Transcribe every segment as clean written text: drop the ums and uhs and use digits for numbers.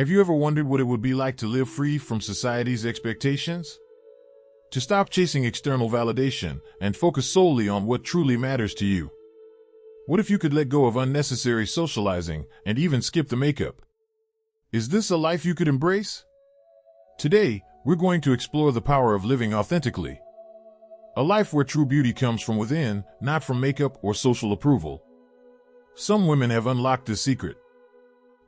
Have you ever wondered what it would be like to live free from society's expectations? To stop chasing external validation and focus solely on what truly matters to you? What if you could let go of unnecessary socializing and even skip the makeup? Is this a life you could embrace? Today, we're going to explore the power of living authentically. A life where true beauty comes from within, not from makeup or social approval. Some women have unlocked this secret.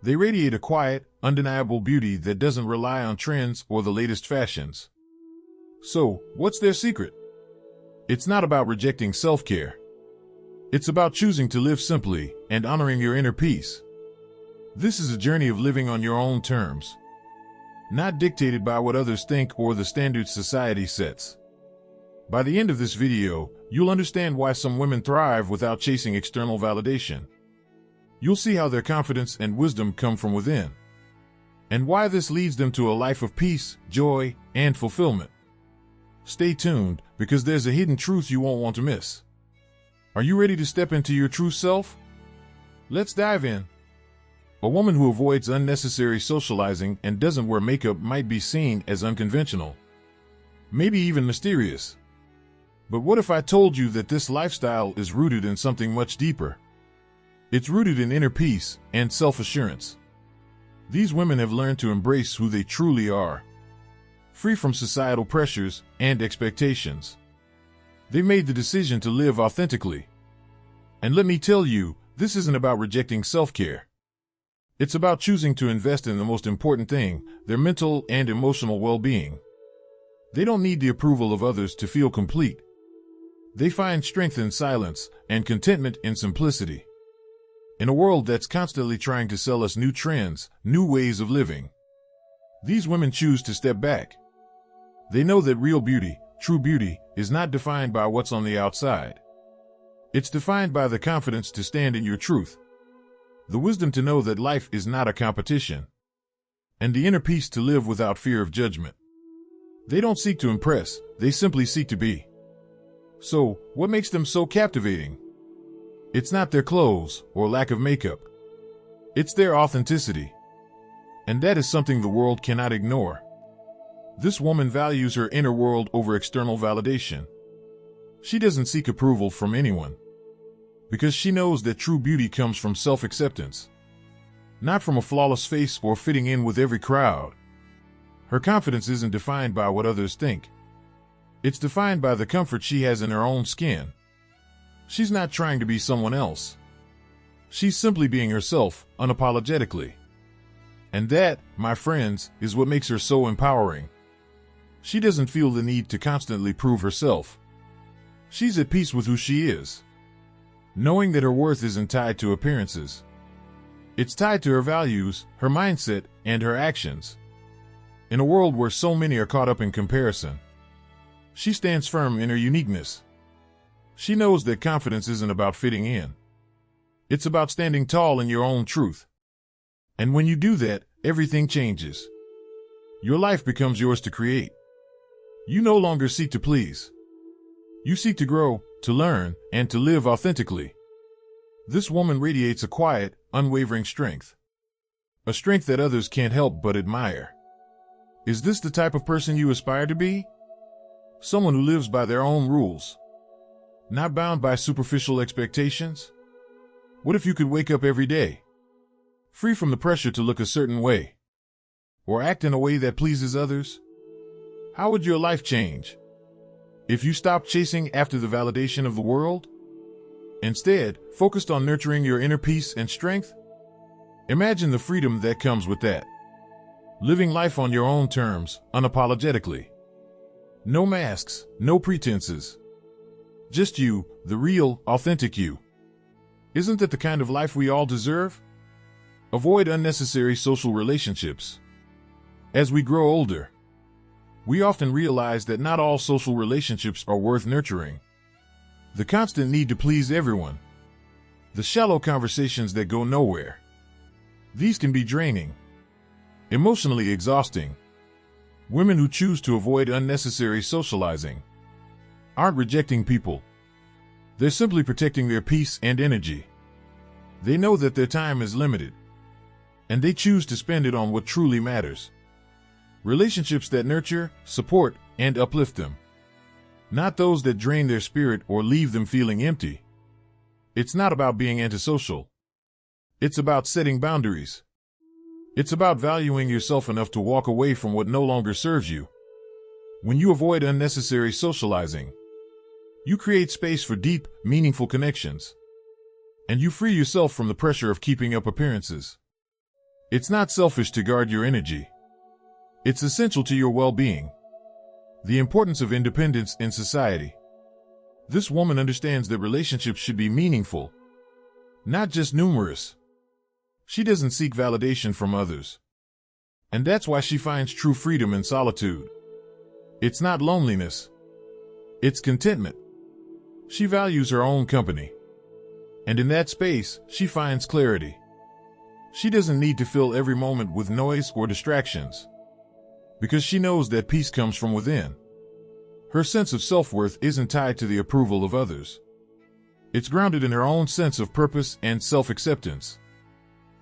They radiate a quiet, undeniable beauty that doesn't rely on trends or the latest fashions. So, what's their secret? It's not about rejecting self-care. It's about choosing to live simply and honoring your inner peace. This is a journey of living on your own terms, not dictated by what others think or the standards society sets. By the end of this video, you'll understand why some women thrive without chasing external validation. You'll see how their confidence and wisdom come from within, and why this leads them to a life of peace, joy, and fulfillment. Stay tuned, because there's a hidden truth you won't want to miss. Are you ready to step into your true self? Let's dive in. A woman who avoids unnecessary socializing and doesn't wear makeup might be seen as unconventional, maybe even mysterious. But what if I told you that this lifestyle is rooted in something much deeper? It's rooted in inner peace and self-assurance. These women have learned to embrace who they truly are, free from societal pressures and expectations. They made the decision to live authentically. And let me tell you, this isn't about rejecting self-care. It's about choosing to invest in the most important thing, their mental and emotional well-being. They don't need the approval of others to feel complete. They find strength in silence and contentment in simplicity. In a world that's constantly trying to sell us new trends, new ways of living, these women choose to step back. They know that real beauty, true beauty, is not defined by what's on the outside. It's defined by the confidence to stand in your truth, the wisdom to know that life is not a competition, and the inner peace to live without fear of judgment. They don't seek to impress, they simply seek to be. So, what makes them so captivating? It's not their clothes or lack of makeup. It's their authenticity. And that is something the world cannot ignore. This woman values her inner world over external validation. She doesn't seek approval from anyone, because she knows that true beauty comes from self-acceptance, not from a flawless face or fitting in with every crowd. Her confidence isn't defined by what others think. It's defined by the comfort she has in her own skin. She's not trying to be someone else. She's simply being herself, unapologetically. And that, my friends, is what makes her so empowering. She doesn't feel the need to constantly prove herself. She's at peace with who she is, knowing that her worth isn't tied to appearances. It's tied to her values, her mindset, and her actions. In a world where so many are caught up in comparison, she stands firm in her uniqueness. She knows that confidence isn't about fitting in. It's about standing tall in your own truth. And when you do that, everything changes. Your life becomes yours to create. You no longer seek to please. You seek to grow, to learn, and to live authentically. This woman radiates a quiet, unwavering strength. A strength that others can't help but admire. Is this the type of person you aspire to be? Someone who lives by their own rules, not bound by superficial expectations? What if you could wake up every day, free from the pressure to look a certain way, or act in a way that pleases others? How would your life change if you stopped chasing after the validation of the world? Instead, focused on nurturing your inner peace and strength? Imagine the freedom that comes with that. Living life on your own terms, unapologetically. No masks, no pretenses. Just you, the real, authentic you. Isn't that the kind of life we all deserve? Avoid unnecessary social relationships. As we grow older, we often realize that not all social relationships are worth nurturing. The constant need to please everyone. The shallow conversations that go nowhere. These can be draining, emotionally exhausting. Women who choose to avoid unnecessary socializing aren't rejecting people. They're simply protecting their peace and energy. They know that their time is limited, and they choose to spend it on what truly matters. Relationships that nurture, support, and uplift them. Not those that drain their spirit or leave them feeling empty. It's not about being antisocial. It's about setting boundaries. It's about valuing yourself enough to walk away from what no longer serves you. When you avoid unnecessary socializing, you create space for deep, meaningful connections. And you free yourself from the pressure of keeping up appearances. It's not selfish to guard your energy. It's essential to your well-being. The importance of independence in society. This woman understands that relationships should be meaningful, not just numerous. She doesn't seek validation from others. And that's why she finds true freedom in solitude. It's not loneliness. It's contentment. She values her own company. And in that space, she finds clarity. She doesn't need to fill every moment with noise or distractions, because she knows that peace comes from within. Her sense of self-worth isn't tied to the approval of others. It's grounded in her own sense of purpose and self-acceptance.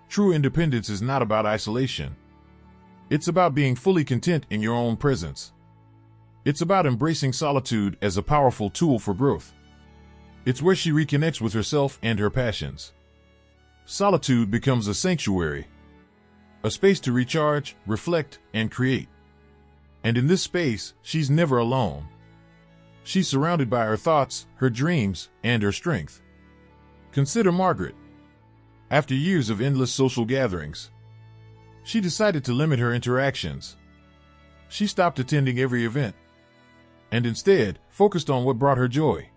True independence is not about isolation. It's about being fully content in your own presence. It's about embracing solitude as a powerful tool for growth. It's where she reconnects with herself and her passions. Solitude becomes a sanctuary, a space to recharge, reflect, and create. And in this space, she's never alone. She's surrounded by her thoughts, her dreams, and her strength. Consider Margaret. After years of endless social gatherings, she decided to limit her interactions. She stopped attending every event, and instead focused on what brought her joy.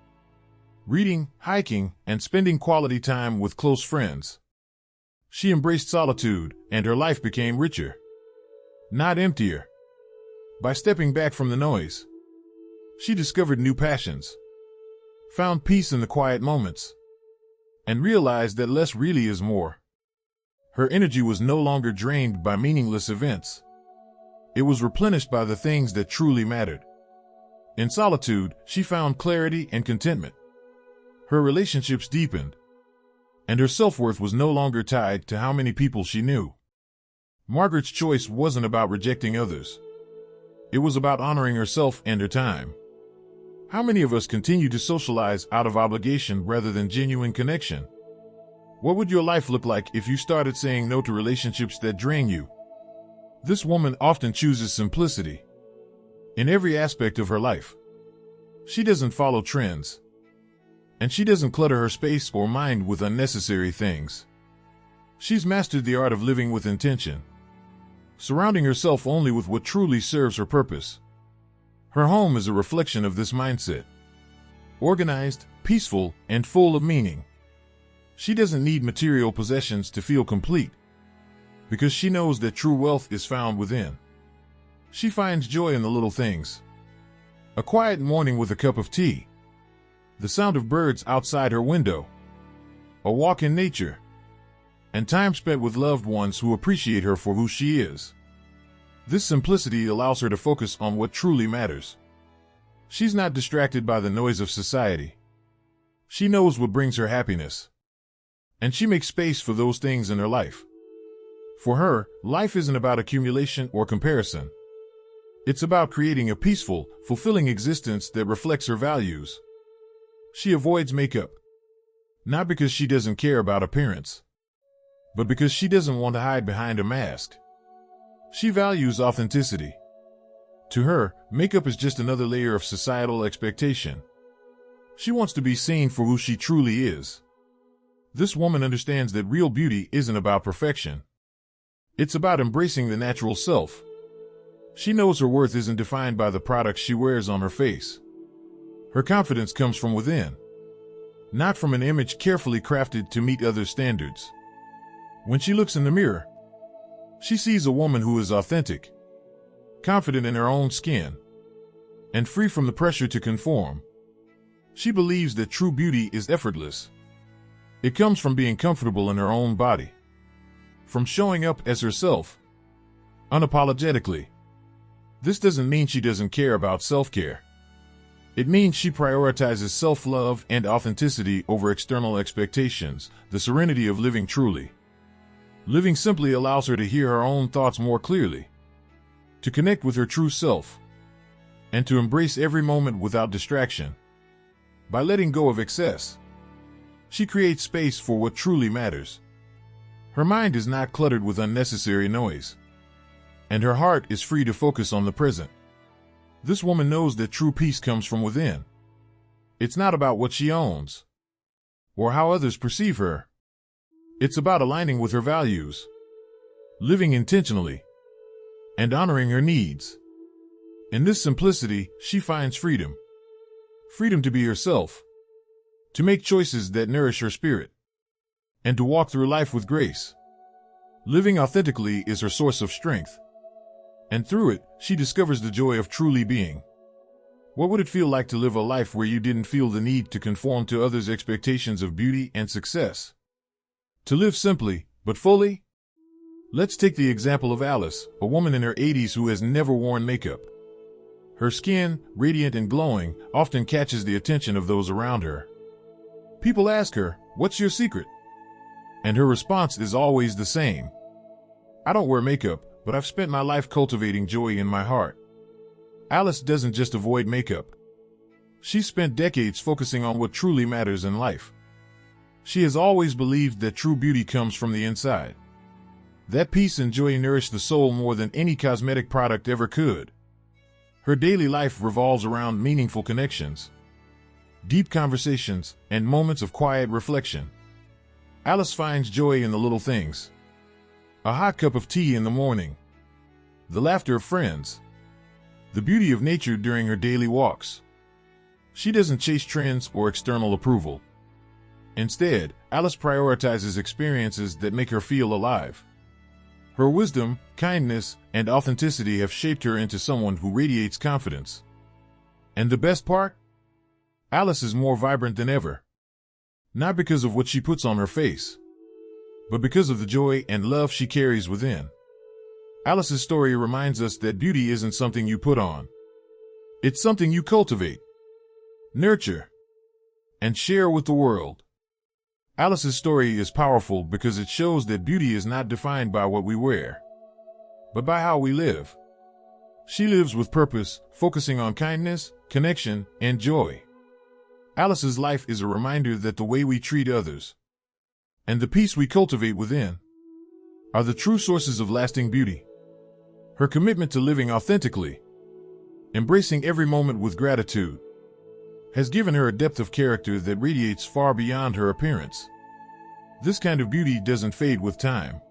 Reading, hiking, and spending quality time with close friends. She embraced solitude, and her life became richer, not emptier. By stepping back from the noise, she discovered new passions, found peace in the quiet moments, and realized that less really is more. Her energy was no longer drained by meaningless events. It was replenished by the things that truly mattered. In solitude, she found clarity and contentment. Her relationships deepened, and her self-worth was no longer tied to how many people she knew. Margaret's choice wasn't about rejecting others. It was about honoring herself and her time. How many of us continue to socialize out of obligation rather than genuine connection? What would your life look like if you started saying no to relationships that drain you? This woman often chooses simplicity in every aspect of her life. She doesn't follow trends, and she doesn't clutter her space or mind with unnecessary things. She's mastered the art of living with intention, surrounding herself only with what truly serves her purpose. Her home is a reflection of this mindset. Organized, peaceful, and full of meaning. She doesn't need material possessions to feel complete, because she knows that true wealth is found within. She finds joy in the little things. A quiet morning with a cup of tea. The sound of birds outside her window. A walk in nature. And time spent with loved ones who appreciate her for who she is. This simplicity allows her to focus on what truly matters. She's not distracted by the noise of society. She knows what brings her happiness, and she makes space for those things in her life. For her, life isn't about accumulation or comparison. It's about creating a peaceful, fulfilling existence that reflects her values. She avoids makeup, not because she doesn't care about appearance, but because she doesn't want to hide behind a mask. She values authenticity. To her, makeup is just another layer of societal expectation. She wants to be seen for who she truly is. This woman understands that real beauty isn't about perfection. It's about embracing the natural self. She knows her worth isn't defined by the products she wears on her face. Her confidence comes from within, not from an image carefully crafted to meet others' standards. When she looks in the mirror, she sees a woman who is authentic, confident in her own skin, and free from the pressure to conform. She believes that true beauty is effortless. It comes from being comfortable in her own body, from showing up as herself, unapologetically. This doesn't mean she doesn't care about self-care. It means she prioritizes self-love and authenticity over external expectations, the serenity of living truly. Living simply allows her to hear her own thoughts more clearly, to connect with her true self, and to embrace every moment without distraction. By letting go of excess, she creates space for what truly matters. Her mind is not cluttered with unnecessary noise, and her heart is free to focus on the present. This woman knows that true peace comes from within. It's not about what she owns, or how others perceive her. It's about aligning with her values, living intentionally, and honoring her needs. In this simplicity, she finds freedom. Freedom to be herself, to make choices that nourish her spirit, and to walk through life with grace. Living authentically is her source of strength, and through it, she discovers the joy of truly being. What would it feel like to live a life where you didn't feel the need to conform to others' expectations of beauty and success? To live simply, but fully? Let's take the example of Alice, a woman in her 80s who has never worn makeup. Her skin, radiant and glowing, often catches the attention of those around her. People ask her, "What's your secret?" And her response is always the same: "I don't wear makeup, but I've spent my life cultivating joy in my heart." Alice doesn't just avoid makeup. She's spent decades focusing on what truly matters in life. She has always believed that true beauty comes from the inside. That peace and joy nourish the soul more than any cosmetic product ever could. Her daily life revolves around meaningful connections, deep conversations, and moments of quiet reflection. Alice finds joy in the little things: a hot cup of tea in the morning, the laughter of friends, the beauty of nature during her daily walks. She doesn't chase trends or external approval. Instead, Alice prioritizes experiences that make her feel alive. Her wisdom, kindness, and authenticity have shaped her into someone who radiates confidence. And the best part? Alice is more vibrant than ever. Not because of what she puts on her face, but because of the joy and love she carries within. Alice's story reminds us that beauty isn't something you put on. It's something you cultivate, nurture, and share with the world. Alice's story is powerful because it shows that beauty is not defined by what we wear, but by how we live. She lives with purpose, focusing on kindness, connection, and joy. Alice's life is a reminder that the way we treat others, and the peace we cultivate within, are the true sources of lasting beauty. Her commitment to living authentically, embracing every moment with gratitude, has given her a depth of character that radiates far beyond her appearance. This kind of beauty doesn't fade with time.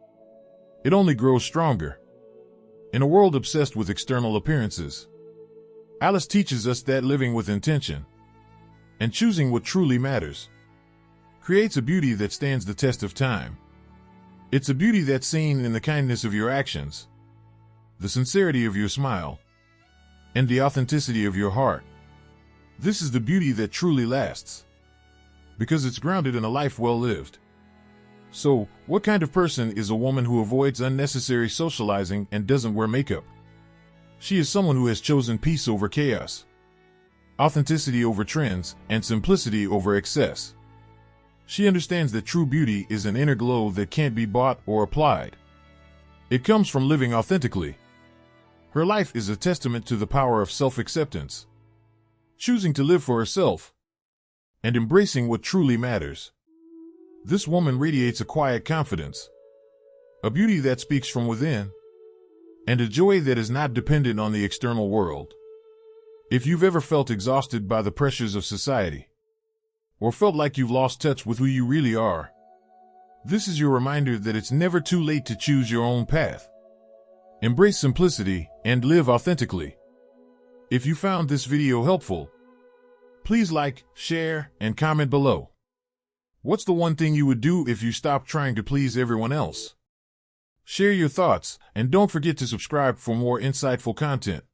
It only grows stronger. In a world obsessed with external appearances, Alice teaches us that living with intention and choosing what truly matters creates a beauty that stands the test of time. It's a beauty that's seen in the kindness of your actions, the sincerity of your smile, and the authenticity of your heart. This is the beauty that truly lasts, because it's grounded in a life well lived. So, what kind of person is a woman who avoids unnecessary socializing and doesn't wear makeup? She is someone who has chosen peace over chaos, authenticity over trends, and simplicity over excess. She understands that true beauty is an inner glow that can't be bought or applied. It comes from living authentically. Her life is a testament to the power of self-acceptance, choosing to live for herself, and embracing what truly matters. This woman radiates a quiet confidence, a beauty that speaks from within, and a joy that is not dependent on the external world. If you've ever felt exhausted by the pressures of society, or felt like you've lost touch with who you really are, this is your reminder that it's never too late to choose your own path. Embrace simplicity and live authentically. If you found this video helpful, please like, share, and comment below. What's the one thing you would do if you stopped trying to please everyone else? Share your thoughts, and don't forget to subscribe for more insightful content.